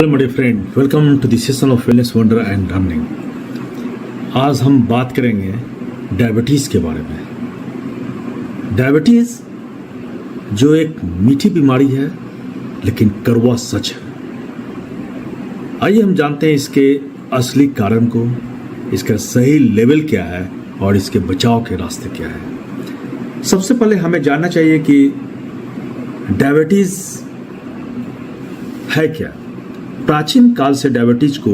Hello my friend, welcome to the session of wellness wonder and learning. आज हम बात करेंगे डायबिटीज़ के बारे में। डायबिटीज़ जो एक मीठी बीमारी है लेकिन कड़वा सच है। आइए हम जानते हैं इसके असली कारण को, इसका सही लेवल क्या है और इसके बचाव के रास्ते क्या है। सबसे पहले हमें जानना चाहिए कि डायबिटीज़ है क्या। प्राचीन काल से डायबिटीज को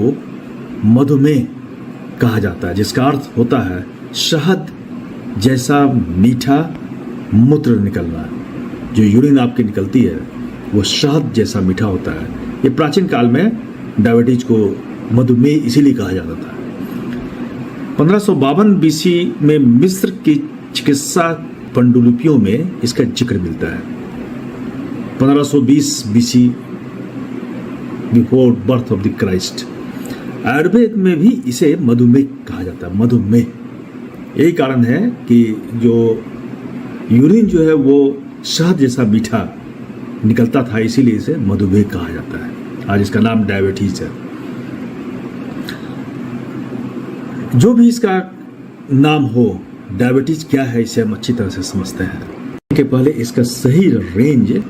मधुमेह कहा जाता है, जिसका अर्थ होता है शहद जैसा मीठा मूत्र निकलना। जो यूरिन आपकी निकलती है वो शहद जैसा मीठा होता है। ये प्राचीन काल में डायबिटीज को मधुमेह इसीलिए कहा जाता था। 1552 बीसी में मिस्र की चिकित्सा पांडुलिपियों में इसका जिक्र मिलता है। 1520 BC before birth of the Christ. Ayurveda में भी इसे मधुमेह कहा जाता है। मधुमेह यही कारण है कि जो यूरिन जो है वो शहद जैसा मीठा निकलता था, इसीलिए इसे मधुमेह कहा जाता है। आज इसका नाम डायबिटीज है। जो भी इसका नाम हो, डायबिटीज क्या है इसे हम अच्छी तरह से समझते हैं। इसके पहले इसका सही रेंज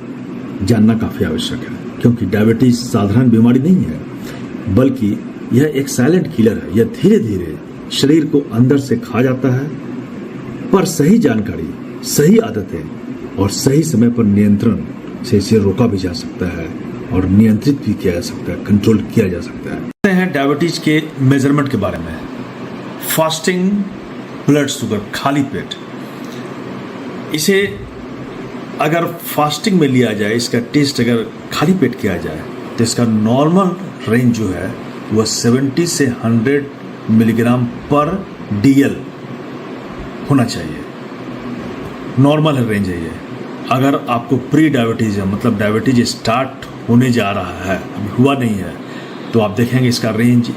जानना काफी आवश्यक है, क्योंकि डायबिटीज साधारण बीमारी नहीं है, बल्कि यह एक साइलेंट किलर है। यह धीरे धीरे शरीर को अंदर से खा जाता है, पर सही जानकारी, सही आदतें और सही समय पर नियंत्रण से इसे रोका भी जा सकता है और नियंत्रित भी किया जा सकता है, कंट्रोल किया जा सकता है। कहते हैं डायबिटीज के मेजरमेंट के बारे में। फास्टिंग ब्लड शुगर, खाली पेट। इसे अगर फास्टिंग में लिया जाए, इसका टेस्ट अगर खाली पेट किया जाए, तो इसका नॉर्मल रेंज जो है वह 70 से 100 मिलीग्राम पर DL होना चाहिए। नॉर्मल रेंज है ये। अगर आपको प्री डायबिटीज है, मतलब डायबिटीज स्टार्ट होने जा रहा है, अभी हुआ नहीं है, तो आप देखेंगे इसका रेंज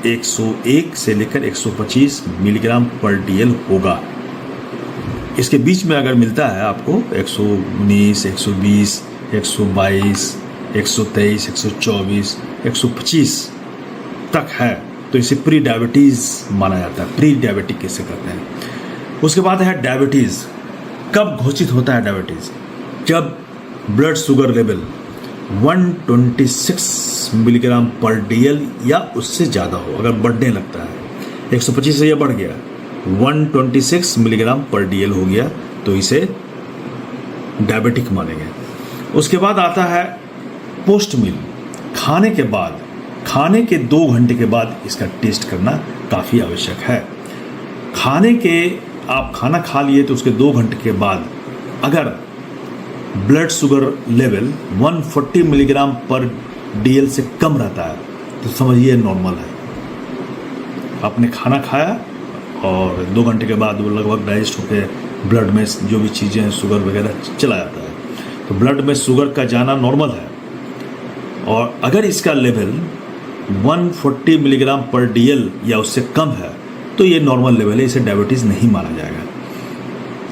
101 से लेकर 125 मिलीग्राम पर DL होगा। इसके बीच में अगर मिलता है आपको 119, 120, 122, 123, 124, 125 तक है, तो इसे प्री डायबिटीज माना जाता है। प्री डायबिटिक किसे कहते हैं। उसके बाद है डायबिटीज। कब घोषित होता है डायबिटीज? जब ब्लड शुगर लेवल 126 मिलीग्राम पर DL या उससे ज़्यादा हो। अगर बढ़ने लगता है 125 से यह बढ़ गया, 126 मिलीग्राम पर DL हो गया, तो इसे डायबिटिक मानेंगे। उसके बाद आता है पोस्ट मील। खाने के बाद, खाने के 2 घंटे के बाद इसका टेस्ट करना काफ़ी आवश्यक है। आप खाना खा लिए तो उसके 2 घंटे के बाद अगर ब्लड शुगर लेवल 140 मिलीग्राम पर DL से कम रहता है तो समझिए नॉर्मल है। आपने खाना खाया और 2 घंटे के बाद वो लगभग डाइजेस्ट होकर ब्लड में जो भी चीज़ें हैं, शुगर वगैरह चला जाता है, तो ब्लड में शुगर का जाना नॉर्मल है। और अगर इसका लेवल 140 मिलीग्राम पर DL या उससे कम है तो ये नॉर्मल लेवल है, इसे डायबिटीज़ नहीं माना जाएगा।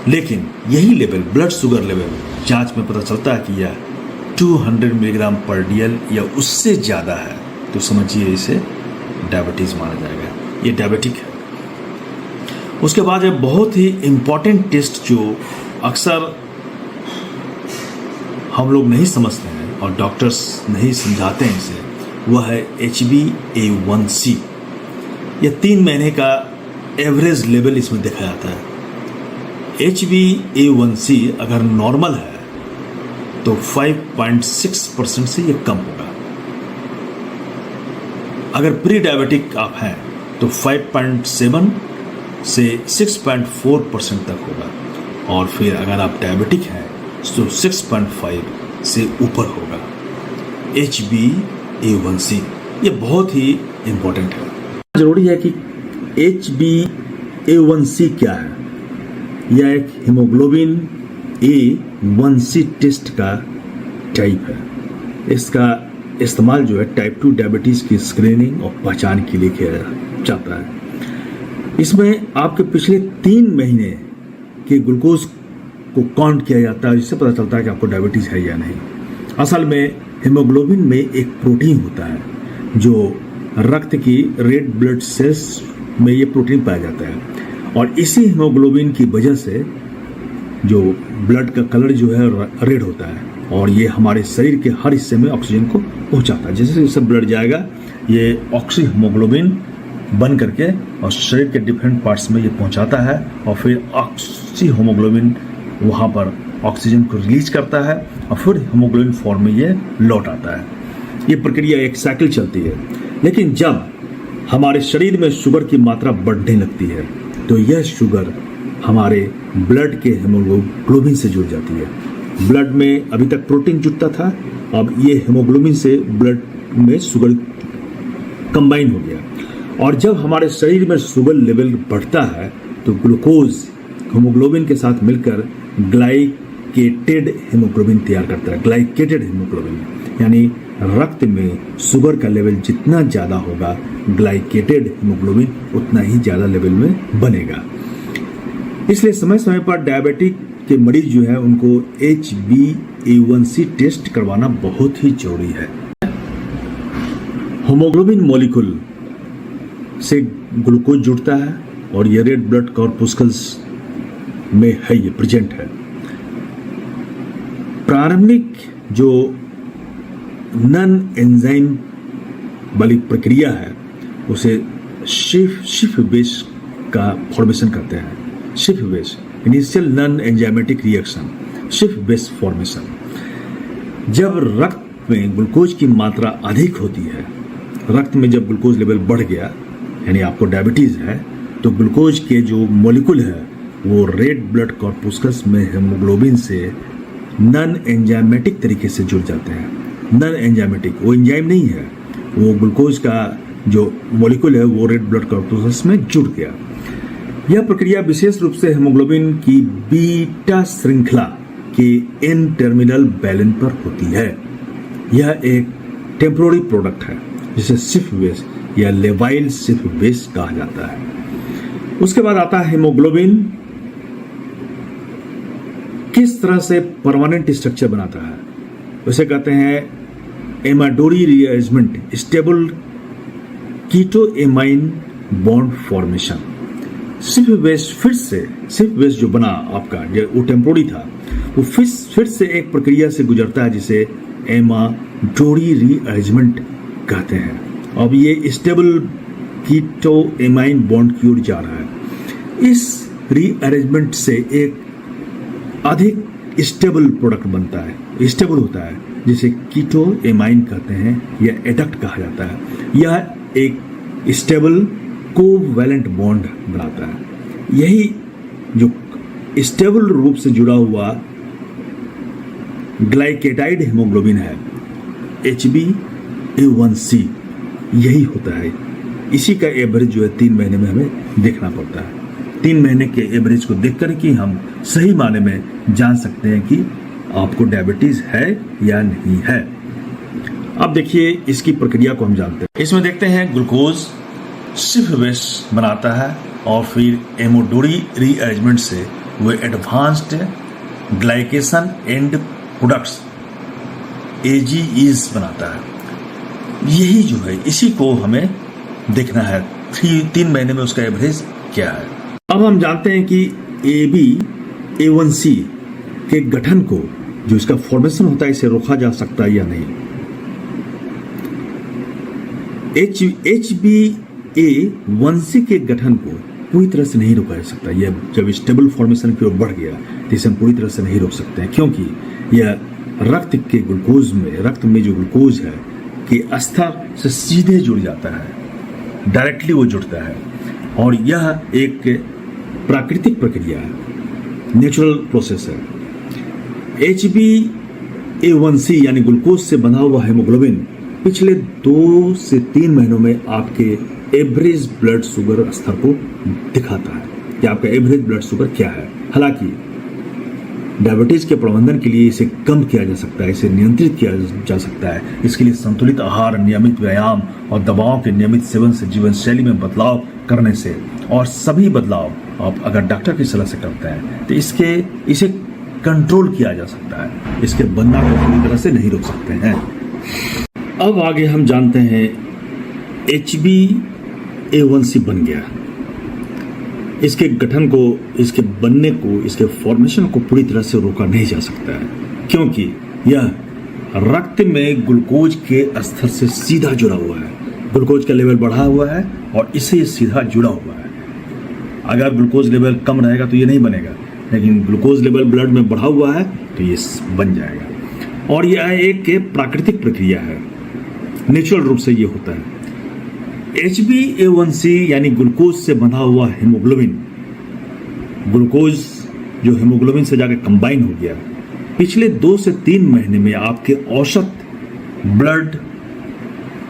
लेकिन यही लेवल, ब्लड शुगर लेवल, जांच में पता चलता है कि यह 200 मिलीग्राम पर DL या उससे ज़्यादा है, तो समझिए इसे डायबिटीज़ माना जाएगा। ये डायबिटिक है। उसके बाद एक बहुत ही इम्पॉर्टेंट टेस्ट जो अक्सर हम लोग नहीं समझते हैं और डॉक्टर्स नहीं समझाते हैं इसे, वह है HbA1c। यह 3 महीने का एवरेज लेवल इसमें देखा जाता है। HbA1c अगर नॉर्मल है तो 5.6% से यह कम होगा। अगर प्री डायबिटिक आप हैं तो 5.7 से 6.4% तक होगा, और फिर अगर आप डायबिटिक हैं तो 6.5 से ऊपर होगा। HbA1c ये बहुत ही इम्पोर्टेंट है। जरूरी है कि HbA1c क्या है। यह एक हीमोग्लोबिन A1c टेस्ट का टाइप है। इसका इस्तेमाल जो है टाइप 2 डायबिटीज़ की स्क्रीनिंग और पहचान के लिए किया जाता है। इसमें आपके पिछले 3 महीने के ग्लूकोज को काउंट किया जाता है, जिससे पता चलता है कि आपको डायबिटीज़ है या नहीं। असल में हेमोग्लोबिन में एक प्रोटीन होता है जो रक्त की रेड ब्लड सेल्स में ये प्रोटीन पाया जाता है और इसी हेमोग्लोबिन की वजह से जो ब्लड का कलर जो है रेड होता है और ये हमारे शरीर के हर हिस्से में ऑक्सीजन को पहुंचाता है। जैसे जैसे ब्लड जाएगा ये ऑक्सी हेमोग्लोबिन बन करके और शरीर के डिफरेंट पार्ट्स में ये पहुंचाता है और फिर ऑक्सी हेमोग्लोबिन वहाँ पर ऑक्सीजन को रिलीज करता है और फिर हेमोग्लोबिन फॉर्म में ये लौट आता है। ये प्रक्रिया एक साइकिल चलती है। लेकिन जब हमारे शरीर में शुगर की मात्रा बढ़ने लगती है तो यह शुगर हमारे ब्लड के हेमोग्लोबिन से जुड़ जाती है। ब्लड में अभी तक प्रोटीन जुड़ता था, अब ये हेमोग्लोबिन से ब्लड में शुगर कंबाइन हो गया और जब हमारे शरीर में शुगर लेवल बढ़ता है तो ग्लूकोज हेमोग्लोबिन के साथ मिलकर ग्लाइकेटेड हेमोग्लोबिन तैयार करता है। ग्लाइकेटेड हेमोग्लोबिन यानी रक्त में शुगर का लेवल जितना ज़्यादा होगा ग्लाइकेटेड हेमोग्लोबिन उतना ही ज़्यादा लेवल में बनेगा। इसलिए समय समय पर डायबिटिक के मरीज जो है उनको HbA1c टेस्ट करवाना बहुत ही जरूरी है। हेमोग्लोबिन मॉलिक्यूल से ग्लूकोज जुड़ता है और ये रेड ब्लड कॉर्पुस्कल्स में है, ये प्रेजेंट है। प्रारंभिक जो नॉन एंजाइम वाली प्रक्रिया है उसे शिफ बेस का फॉर्मेशन करते हैं। Schiff base initial non enzymatic reaction, Schiff base formation. जब रक्त में ग्लूकोज की मात्रा अधिक होती है, रक्त में जब ग्लूकोज लेवल बढ़ गया यानी आपको डायबिटीज है तो ग्लूकोज के जो मॉलिक्यूल है वो रेड ब्लड कॉर्पुस्कल्स में हेमोग्लोबिन से नॉन एंजाइमेटिक तरीके से जुड़ जाते हैं। नॉन एंजाइमेटिक, वो एंजाइम नहीं है, वो ग्लूकोज का जो मॉलिक्यूल है वो रेड ब्लड कॉर्पुस्कल्स में जुड़ गया। यह प्रक्रिया विशेष रूप से हेमोग्लोबिन की बीटा श्रृंखला के एन टर्मिनल बैलेन पर होती है। यह एक टेम्पोररी प्रोडक्ट है जिसे शिफ बेस या लेवाइल शिफ बेस कहा जाता है। उसके बाद आता है हेमोग्लोबिन किस तरह से परमानेंट स्ट्रक्चर बनाता है। उसे कहते हैं एमाडोरी रीअरेंजमेंट, स्टेबल कीटो एमाइन बॉन्ड फॉर्मेशन। सिर्फ बेस जो बना आपका, वो टेम्पोररी था, वो फिर से एक प्रक्रिया से गुजरता है जिसे एमाडोरी रीअरेंजमेंट कहते हैं। अब ये स्टेबल कीटो एमाइन बॉन्ड की ओर जा रहा है। इस रीअरेंजमेंट से एक अधिक स्टेबल प्रोडक्ट बनता है, स्टेबल होता है, जिसे कीटो एमाइन कहते हैं या एडक्ट कहा जाता है। यह एक स्टेबल कोवैलेंट बॉन्ड बनाता है। यही जो स्टेबल रूप से जुड़ा हुआ ग्लाइकेटाइड हेमोग्लोबिन है, HbA1c, यही होता है। इसी का एवरेज जो है 3 महीने में हमें देखना पड़ता है। 3 महीने के एवरेज को देख कर कि हम सही माने में जान सकते हैं कि आपको डायबिटीज है या नहीं है। अब देखिए इसकी प्रक्रिया को हम जानते हैं। इसमें देखते हैं ग्लूकोज शिफ बेस बनाता है और फिर एमाडोरी रीअरेंजमेंट से वो advanced glycation end products AGEs बनाता है। यही जो है इसी को हमें देखना है 3 महीने में उसका एवरेज क्या है। अब हम जानते हैं कि HbA1c के गठन को, जो इसका फॉर्मेशन होता है, इसे रोका जा सकता है या नहीं। HbA1c के गठन को पूरी तरह से नहीं रोका जा सकता। यह जब स्टेबल फॉर्मेशन की ओर बढ़ गया तो इसे हम पूरी तरह से नहीं रोक सकते हैं, क्योंकि यह रक्त के ग्लूकोज में, रक्त में जो ग्लूकोज है कि स्तर से सीधे जुड़ जाता है, डायरेक्टली वो जुड़ता है और यह एक प्राकृतिक प्रक्रिया है, नेचुरल प्रोसेस है। HbA1c यानी ग्लूकोज से बना हुआ हेमोग्लोबिन पिछले 2 से 3 महीनों में आपके एवरेज ब्लड शुगर स्तर को दिखाता है कि आपका एवरेज ब्लड शुगर क्या है। हालांकि डायबिटीज के प्रबंधन के लिए इसे कम किया जा सकता है, इसे नियंत्रित किया जा सकता है। इसके लिए संतुलित आहार, नियमित व्यायाम और दवाओं के नियमित सेवन से, जीवन शैली में बदलाव करने से, और सभी बदलाव आप अगर डॉक्टर की सलाह से करते हैं तो इसे कंट्रोल किया जा सकता है। इसके बनना को पूरी तरह से नहीं रोक सकते हैं। अब आगे हम जानते हैं HbA1c बन गया, इसके गठन को, इसके बनने को, इसके फॉर्मेशन को पूरी तरह से रोका नहीं जा सकता है, क्योंकि यह रक्त में ग्लूकोज के स्तर से सीधा जुड़ा हुआ है। ग्लूकोज का लेवल बढ़ा हुआ है और इससे सीधा जुड़ा हुआ है। अगर ग्लूकोज लेवल कम रहेगा तो ये नहीं बनेगा, लेकिन ग्लूकोज लेवल ब्लड में बढ़ा हुआ है तो ये बन जाएगा। और यह एक प्राकृतिक प्रक्रिया है, नेचुरल रूप से ये होता है। HbA1c यानी ग्लूकोज से बना हुआ हीमोग्लोबिन, ग्लूकोज जो हीमोग्लोबिन से जाकर कंबाइन हो गया, पिछले 2 से 3 महीने में आपके औसत ब्लड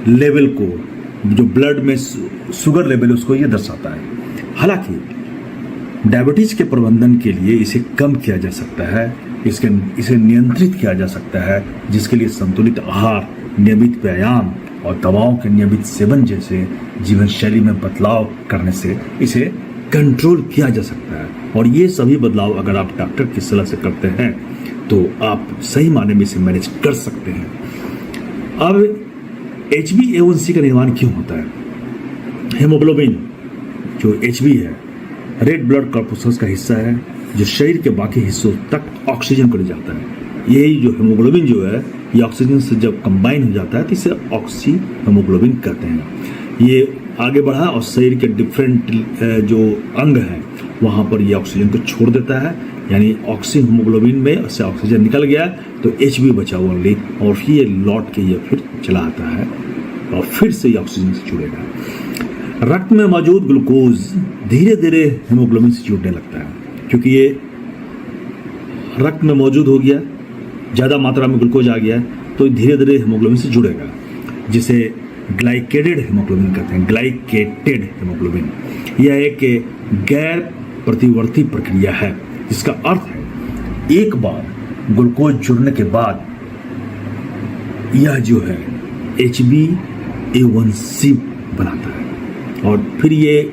लेवल को, जो ब्लड में शुगर लेवल है, उसको ये दर्शाता है। हालांकि डायबिटीज के प्रबंधन के लिए इसे कम किया जा सकता है, इसे नियंत्रित किया जा सकता है, जिसके लिए संतुलित आहार, नियमित व्यायाम और दवाओं के नियमित सेवन जैसे जीवन शैली में बदलाव करने से इसे कंट्रोल किया जा सकता है। और ये सभी बदलाव अगर आप डॉक्टर की सलाह से करते हैं तो आप सही मायने में इसे मैनेज कर सकते हैं। अब HbA1c का निर्माण क्यों होता है? हेमोग्लोबिन जो Hb है, रेड ब्लड कॉर्पस्कल्स का हिस्सा है, जो शरीर के बाकी हिस्सों तक ऑक्सीजन को ले जाता है। यही जो हेमोग्लोबिन जो है, ये ऑक्सीजन से जब कंबाइन हो जाता है तो इसे ऑक्सी हेमोग्लोबिन कहते हैं। ये आगे बढ़ा और शरीर के डिफरेंट जो अंग हैं वहाँ पर ये ऑक्सीजन को छोड़ देता है, यानी ऑक्सी हेमोग्लोबिन में से ऑक्सीजन निकल गया तो Hb बचा ओनली, और फिर ये लौट के ये फिर चला आता है और फिर से ये ऑक्सीजन से जुड़ेगा। रक्त में मौजूद ग्लूकोज धीरे धीरे हेमोग्लोबिन से जुड़ने लगता है, क्योंकि ये रक्त में मौजूद हो गया, ज़्यादा मात्रा में ग्लूकोज आ गया तो धीरे धीरे हेमोग्लोबिन से जुड़ेगा, जिसे ग्लाइकेटेड हेमोग्लोबिन कहते हैं। ग्लाइकेटेड हेमोग्लोबिन यह एक गैर प्रतिवर्ती प्रक्रिया है, जिसका अर्थ है एक बार ग्लूकोज जुड़ने के बाद यह जो है HbA1c बनाता है, और फिर ये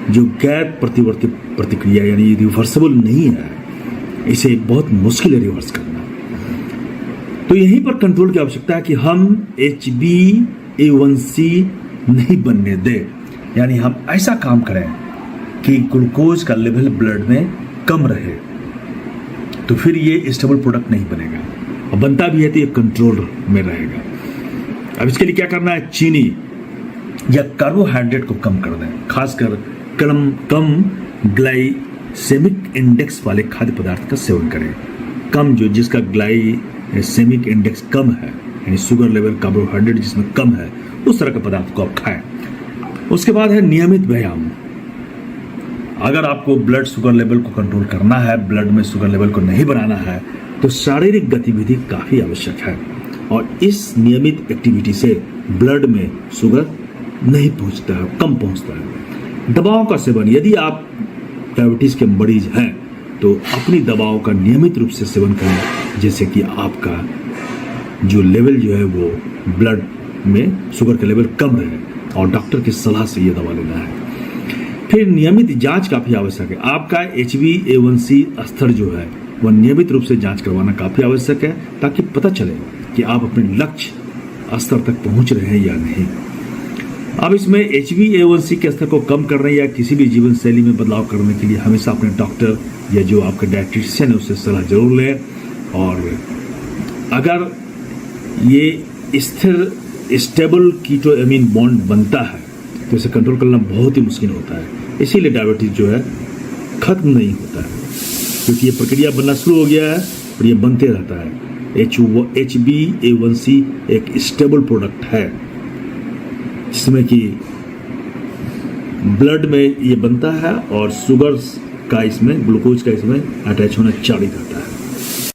जो गैर प्रतिवर्ती प्रतिक्रिया यानी रिवर्सिबल नहीं है, इसे बहुत मुश्किल है रिवर्स करना। तो यहीं पर कंट्रोल की आवश्यकता है कि हम HbA1c नहीं बनने दें, यानी हम ऐसा काम करें कि ग्लूकोज का लेवल ब्लड में कम रहे, तो फिर ये स्टेबल प्रोडक्ट नहीं बनेगा, और बनता भी है तो ये कंट्रोल में रहेगा। अब इसके लिए क्या करना है? चीनी या कार्बोहाइड्रेट को कम कर दें, खासकर कम ग्लाइसेमिक इंडेक्स वाले खाद्य पदार्थ का सेवन करें। कम जो जिसका ग्लाइसेमिक इंडेक्स कम है, यानी शुगर लेवल कार्बोहाइड्रेट जिसमें कम है, उस तरह के पदार्थ को आप खाएं। उसके बाद है नियमित व्यायाम। अगर आपको ब्लड शुगर लेवल को कंट्रोल करना है, ब्लड में शुगर लेवल को नहीं बढ़ाना है, तो शारीरिक गतिविधि काफ़ी आवश्यक है, और इस नियमित एक्टिविटी से ब्लड में शुगर नहीं पहुंचता है, कम पहुंचता है। दवाओं का सेवन, यदि आप डायबिटीज़ के मरीज हैं तो अपनी दवाओं का नियमित रूप से सेवन करें, जैसे कि आपका जो लेवल जो है वो ब्लड में शुगर का लेवल कम रहे, और डॉक्टर की सलाह से ये दवा लेना है। फिर नियमित जांच काफ़ी आवश्यक है। आपका HbA1c स्तर जो है वह नियमित रूप से जांच करवाना काफ़ी आवश्यक है, ताकि पता चले कि आप अपने लक्ष्य स्तर तक पहुंच रहे हैं या नहीं। अब इसमें HbA1c के स्तर को कम करने या किसी भी जीवन शैली में बदलाव करने के लिए हमेशा अपने डॉक्टर या जो आपका डायटिशियन है उससे सलाह जरूर लें, और अगर ये स्थिर स्टेबल कीटोएमीन बॉन्ड बनता है तो इसे कंट्रोल करना बहुत ही मुश्किल होता है। इसीलिए डायबिटीज जो है खत्म नहीं होता है, क्योंकि ये प्रक्रिया बनना शुरू हो गया है और ये बनते रहता है। HbA1c एक स्टेबल प्रोडक्ट है, जिसमें कि ब्लड में ये बनता है और शुगर का इसमें, ग्लूकोज का इसमें अटैच होना जारी रहता है।